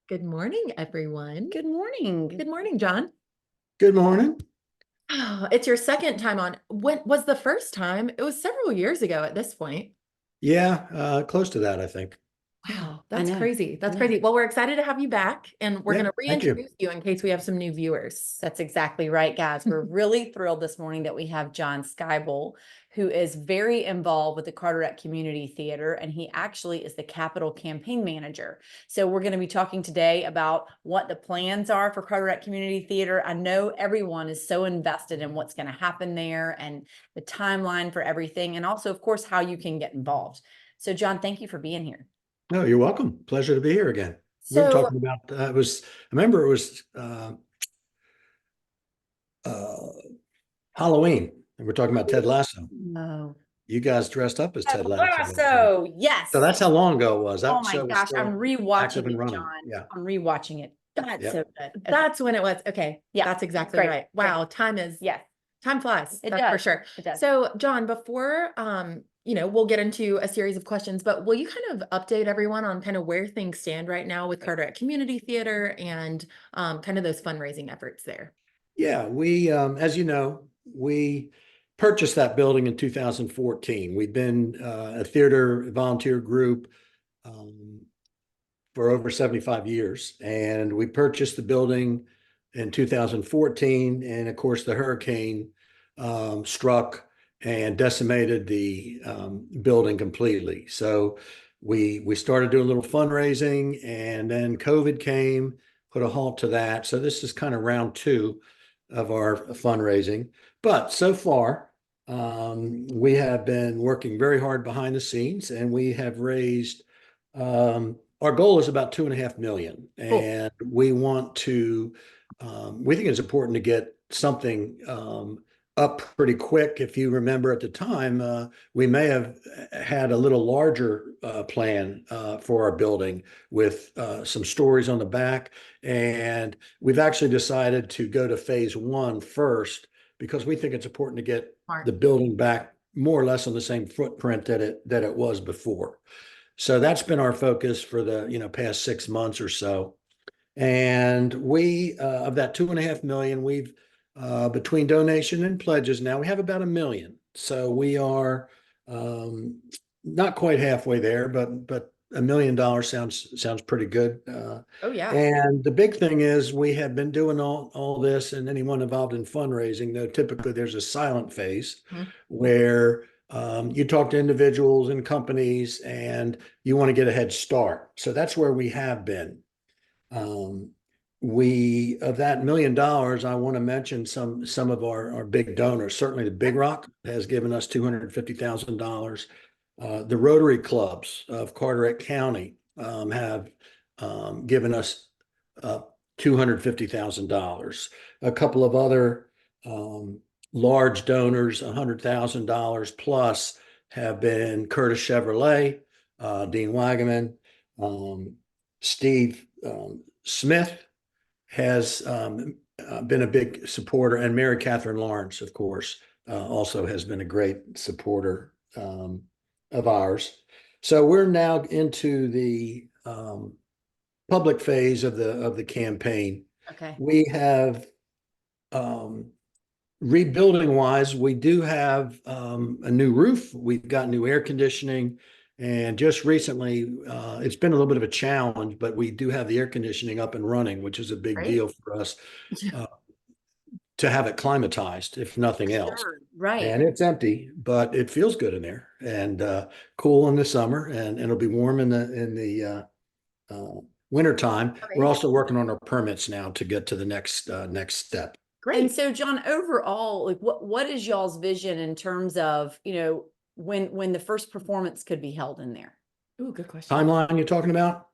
Good morning, everyone. Good morning. Good morning, John. Good morning. Oh, it's your second time on. When was the first time? It was several years ago at this point. Yeah, close to that, I think. Wow, I that's know. crazy. That's I know. crazy. Well, we're excited to have you back, and we're Yeah, going to thank you. reintroduce you in case we have some new viewers. That's exactly right, guys. We're really thrilled this morning that we have John Scibal, who is very involved with the Carteret Community Theatre, and he actually is the Capital Campaign Manager. So we're going to be talking today about what the plans are for Carteret Community Theatre. I know everyone is so invested in what's going to happen there and the timeline for everything, and also, of course, how you can get involved. So, John, thank you for being here. No, you're welcome. Pleasure to be here again. We were So, talking about I remember it was Halloween, and we're talking about Ted Lasso. Oh, You guys dressed up as Ted Lasso. so yes. So that's how long ago it was. Oh That my show was gosh, still I'm rewatching active and it, running. John. Yeah. I'm rewatching it. God, Yep. so good. that's when it was. Okay. Yeah, That's exactly great. right. Wow. Time flies. It That's does. for sure. It does. So, John, before we'll get into a series of questions, but will you kind of update everyone on kind of where things stand right now with Carteret Community Theatre and kind of those fundraising efforts there? Yeah, we as you know, we purchased that building in 2014. We've been a theater volunteer group for over 75 years. And we purchased the building in 2014. And of course, the hurricane struck and decimated the building completely. So we started doing a little fundraising, and then COVID came, put a halt to that. So this is kind of round two of our fundraising. But so far, we have been working very hard behind the scenes, and we have raised our goal is about 2.5 million, and we want to. We think it's important to get something up pretty quick. If you remember at the time, we may have had a little larger plan for our building with some stories on the back, and we've actually decided to go to phase one first because we think it's important to get the building back more or less on the same footprint that it was before. So that's been our focus for the past 6 months or so. And we of that 2.5 million, we've between donation and pledges now we have about 1 million. So we are not quite halfway there, but $1 million sounds pretty good. Oh yeah. And the big thing is we have been doing all this, and anyone involved in fundraising, though typically there's a silent phase where you talk to individuals and companies and you want to get a head start. So that's where we have been. We of that $1 million, I want to mention some of our big donors. Certainly the Big Rock has given us $250,000. The Rotary Clubs of Carteret County have given us $250,000. A couple of other large donors, $100,000 plus, have been Curtis Chevrolet, Dean Wagaman, Steve Smith has been a big supporter, and Mary Catherine Lawrence, of course, also has been a great supporter of ours. So we're now into the public phase of the campaign. Okay. We have rebuilding wise, we do have a new roof. We've got new air conditioning, and just recently, it's been a little bit of a challenge, but we do have the air conditioning up and running, which is a big deal for us to have it climatized, if nothing else. Right. And it's empty, but it feels good in there, and cool in the summer, and it'll be warm in the winter time. We're also working on our permits now to get to the next step. Great. And so, John, overall, like what is y'all's vision in terms of, when the first performance could be held in there? Ooh, good question. Timeline you're talking about?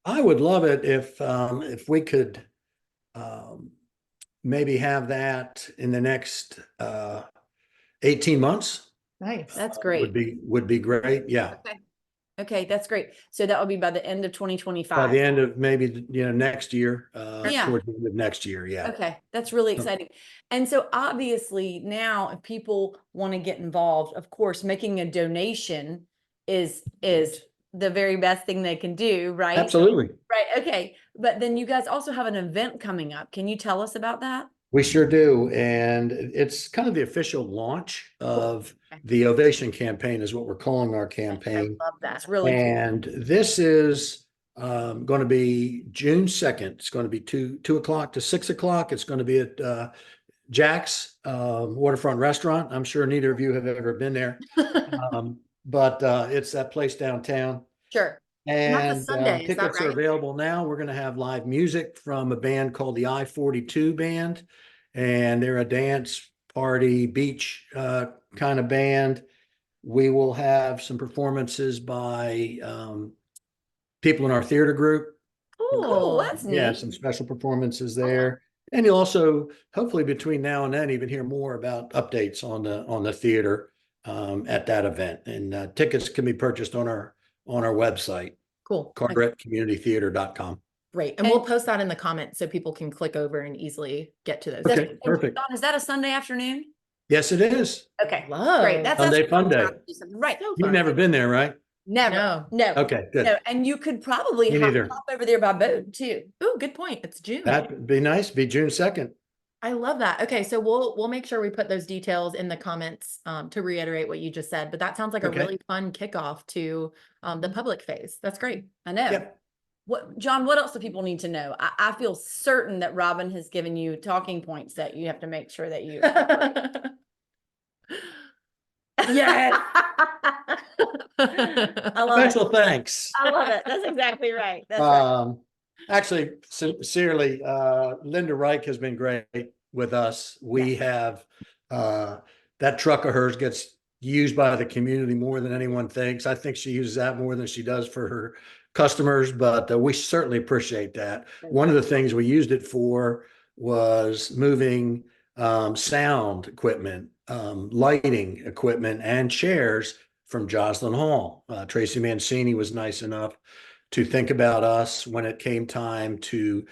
I would love it if we could maybe have that in the next 18 months. Nice. That's great. Would be great. Yeah. Okay, that's great. So that will be by the end of 2025. By the end of maybe next year, Yeah. towards the end of next year. Yeah. Okay, that's really exciting. And so obviously now if people want to get involved, of course, making a donation is the very best thing they can do, right? Absolutely. Right. Okay. But then you guys also have an event coming up. Can you tell us about that? We sure do. And it's kind of the official launch of Okay. the Ovation campaign is what we're calling our I campaign. love that. It's really cool. And this is going to be June 2nd. It's going to be 2 o'clock to 6 o'clock. It's going to be at Jack's Waterfront Restaurant. I'm sure neither of you have ever been there. But it's that place downtown. Sure. And that's a And Sunday, is that tickets are right? available now. We're going to have live music from a band called the I-42 Band. And they're a dance party, beach kind of band. We will have some performances by people in our theater group. Oh, that's Yeah, neat. some special performances there. And you'll also, hopefully between now and then, even hear more about updates on the theater at that event. And tickets can be purchased on our website, Cool. carteretcommunitytheater.com. Great. And we'll post that in the comments so people can click over and easily get to those. Okay, And perfect. John, is that a Sunday afternoon? Yes, it is. Okay. Love. Great. That's Sunday actually fun day. right. So You've fun. never been there, right? Never. No. No. Okay, good. No. And you could probably Me neither. hop over there by boat too. Oh, good point. It's June. That'd be nice. Be June 2nd. I love that. Okay, so we'll make sure we put those details in the comments to reiterate what you just said. But that sounds like a Okay. really fun kickoff to the public phase. That's great. I know. Yep. John, what else do people need to know? I feel certain that Robin has given you talking points that you have to make sure that you. Yes. I love it. Special thanks. I love it. That's exactly right. That's right. Actually, sincerely, Linda Reich has been great with us. We have that truck of hers gets used by the community more than anyone thinks. I think she uses that more than she does for her customers, but we certainly appreciate that. One of the things we used it for was moving sound equipment, lighting equipment, and chairs from Joslyn Hall. Tracy Mancini was nice enough to think about us when it came time to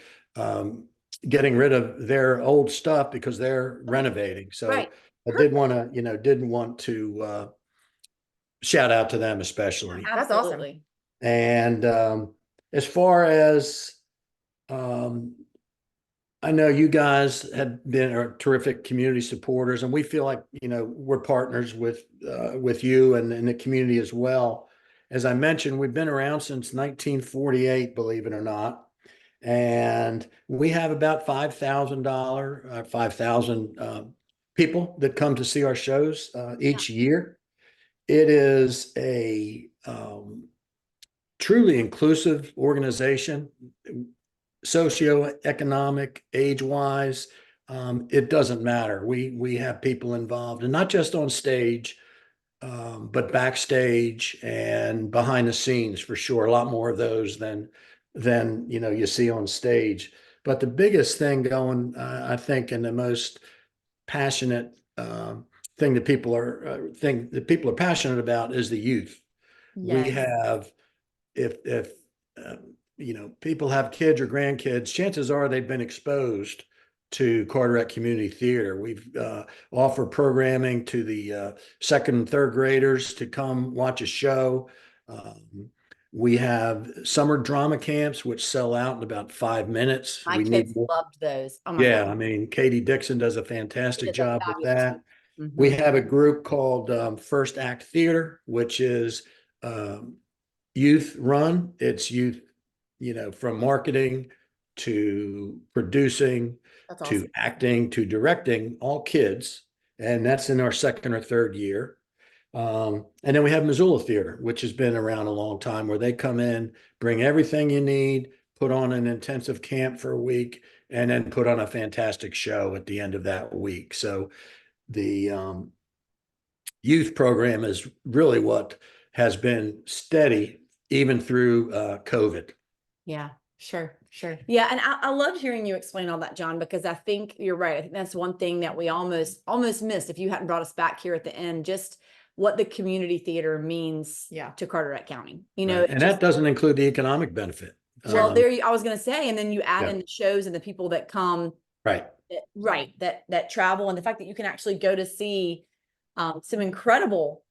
getting rid of their old stuff because they're renovating. So Right. I didn't want to shout out to them especially. That's awesome. Absolutely. And as far as I know you guys have been are terrific community supporters, and we feel like we're partners with you and the community as well. As I mentioned, we've been around since 1948, believe it or not, and we have about $5,000 people that come to see our shows each year. It is a truly inclusive organization, socioeconomic, age-wise. It doesn't matter. We have people involved, and not just on stage, but backstage and behind the scenes for sure. A lot more of those than you see on stage. But the biggest thing going, I think, and the most passionate thing that people are passionate about is the youth. We Yes. have, if people have kids or grandkids, chances are they've been exposed to Carteret Community Theater. We've offered programming to the second and third graders to come watch a show. We have summer drama camps, which sell out in about 5 minutes. My We kids need more. loved those. Oh my Yeah, God. I mean, Katie Dixon does a She fantastic does a job with fabulous that. job. Mhm. We have a group called First Act Theater, which is youth run. It's youth, from marketing to producing That's to awesome. acting to directing, all kids. And that's in our second or third year. And then we have Missoula Theater, which has been around a long time, where they come in, bring everything you need, put on an intensive camp for a week, and then put on a fantastic show at the end of that week. So the youth program is really what has been steady even through COVID. Yeah, sure. Yeah, and I loved hearing you explain all that, John, because I think you're right. I think that's one thing that we almost missed if you hadn't brought us back here at the end, just what the community theater means to Carteret County. Right. And that doesn't include the economic benefit. Well, I was going to say, and then you add in the shows and the people that come, right, that travel, and the fact that you can actually go to see some incredible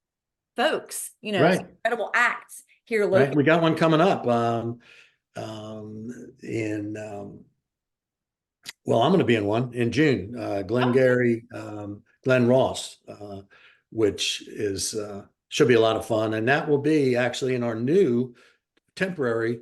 folks, some incredible acts here Right? locally. We got one coming up in well, I'm going to be in one in June. Glengarry, Glen Ross, which is should be a lot of fun, and that will be actually in our new temporary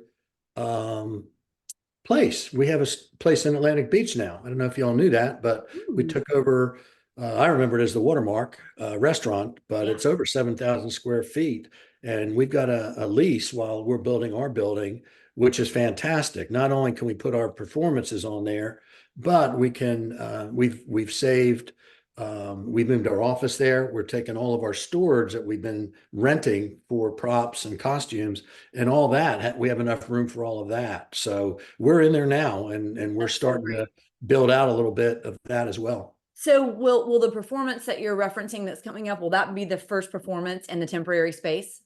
place. We have a place in Atlantic Beach now. I don't know if you all knew that, but we took over. I remember it as the Watermark restaurant, but it's over 7,000 square feet, and we've got a lease while we're building our building, which is fantastic. Not only can we put our performances on there, but we can. We've saved. We moved our office there. We're taking all of our storage that we've been renting for props and costumes and all that. We have enough room for all of that. So we're in there now, and we're That's so starting great. to build out a little bit of that as well. So will the performance that you're referencing that's coming up, will that be the first performance in the temporary space?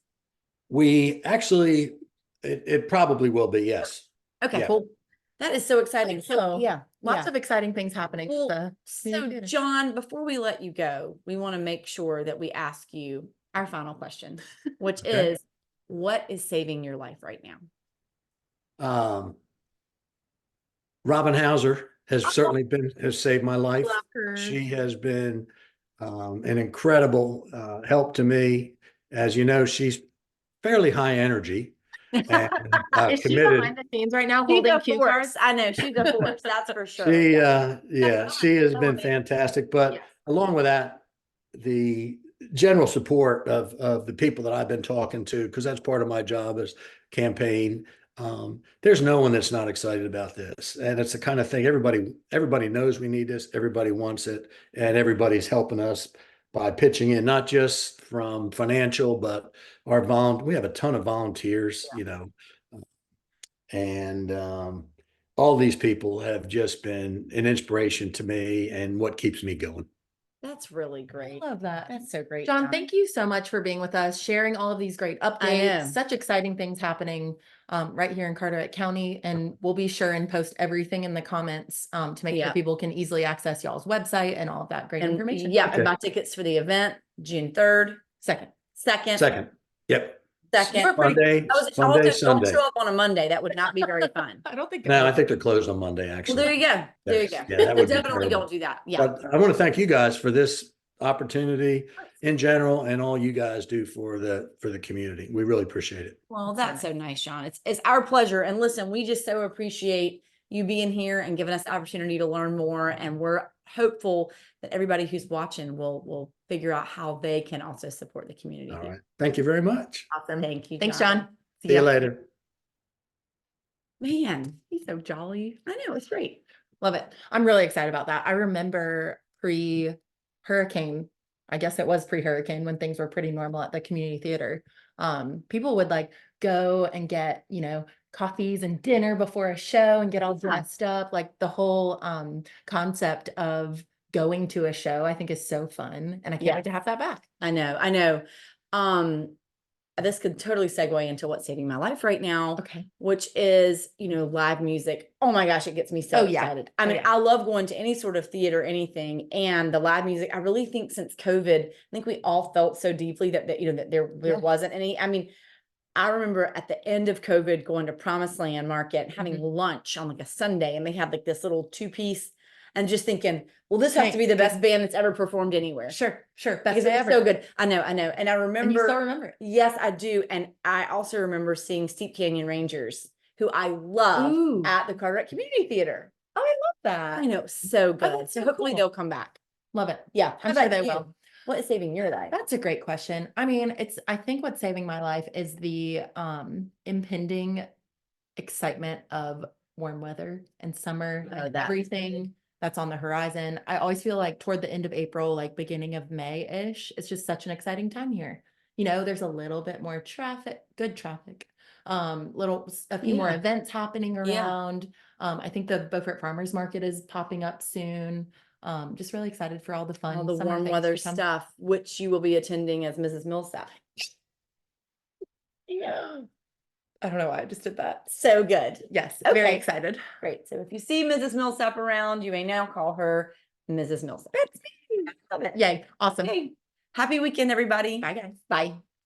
We actually, it probably will be, yes. Okay, Yeah. cool. That is so exciting. So So, yeah, Lots yeah. of exciting things happening. at Well, the so community theater. John, before we let you go, we want to make sure that we ask you our final question, which Okay. is, what is saving your life right now? Robin Hauser has certainly has saved my life. Love her. She has been an incredible help to me. As you know, she's fairly high energy and Is she committed. behind the scenes right now She's holding a cue force. cards? I know she's a force. That's for sure. She, That's she has so been amazing. fantastic. But Yes. along with that, the general support of the people that I've been talking to, because that's part of my job as campaign. There's no one that's not excited about this, and it's the kind of thing everybody knows we need this. Everybody wants it, and everybody's helping us by pitching in, not just from financial, but we have a ton of volunteers, you know, and all these people have just been an inspiration to me and what keeps me going. That's really great. Love that. That's so great. John, thank you so much for being with us, sharing all of these great know. updates, such exciting things happening right here in Carteret County. And we'll be sure and post everything in the comments to make Yeah. sure people can easily access y'all's website and all of that great And information. yeah, Okay. and buy tickets for the event, June 3rd, Second. 2nd. Yep. Second. We're pretty- Monday, Also, Sunday, don't Sunday. show up on a Monday. That would not be very fun. I don't think. No, I think they're closed on Monday, Well, actually. there you go. There you go. Yeah, that would be Definitely terrible. don't do that. Yeah. But I want to thank you guys for this opportunity in general and all you guys do for the community. We really appreciate it. Well, that's so nice, Sean. It's our pleasure. And listen, we just so appreciate you being here and giving us the opportunity to learn more. And we're hopeful that everybody who's watching will figure out how they can also support the community. All right. Thank you very much. Awesome. Thank you. Thanks, John. See you later. Man, He's so jolly. I know, it's great. Love it. I'm really excited about that. I remember pre-hurricane, I guess it was pre-hurricane when things were pretty normal at the community theater. People would like go and get, coffees and dinner before a show and get all dressed up. Like the whole concept of going to a show, I think is so fun. And I can't wait to have that back. I know. This could totally segue into what's saving my life right now. Okay. Which is, live music. Oh my gosh, it gets me so Oh, yeah. excited. I Oh, mean, yeah. I love going to any sort of theater, anything, and the live music. I really think since COVID, I think we all felt so deeply that there Yeah. wasn't any. I mean, I remember at the end of COVID going to Promised Land Market and having lunch on like a Sunday, and they had like this little 2-piece, and just thinking, well, this has to be the best band that's ever performed anywhere. Sure. Best Because day it was ever. so good. I know. And I And you remember. still remember it. Yes, I do. And I also remember seeing Steep Canyon Rangers, who I love, Ooh. at the Carteret Community Theater. Oh, I love that. I know, so good. that's So so hopefully cool. they'll come back. Love it. Yeah, I'm how sure about they you? will. What is saving your life? That's a great question. I mean, I think what's saving my life is the impending excitement of warm weather and summer, Oh, and that. everything that's on the horizon. I always feel like toward the end of April, like beginning of May-ish, it's just such an exciting time here. There's a little bit more traffic, good traffic. A few more Yeah. events happening Yeah. around. I think the Beaufort Farmers Market is popping up soon. Just really excited for all the fun All the summer warm things weather to come. stuff, which you will be attending as Mrs. Millsap. Yeah. I don't know why I just did that. So good. Yes, Okay. very excited. Great. So if you see Mrs. Millsap around, you may now call her Mrs. Millsap. That's me. Love it. Yay. Awesome. Hey, happy weekend, everybody. Bye, guys. Bye.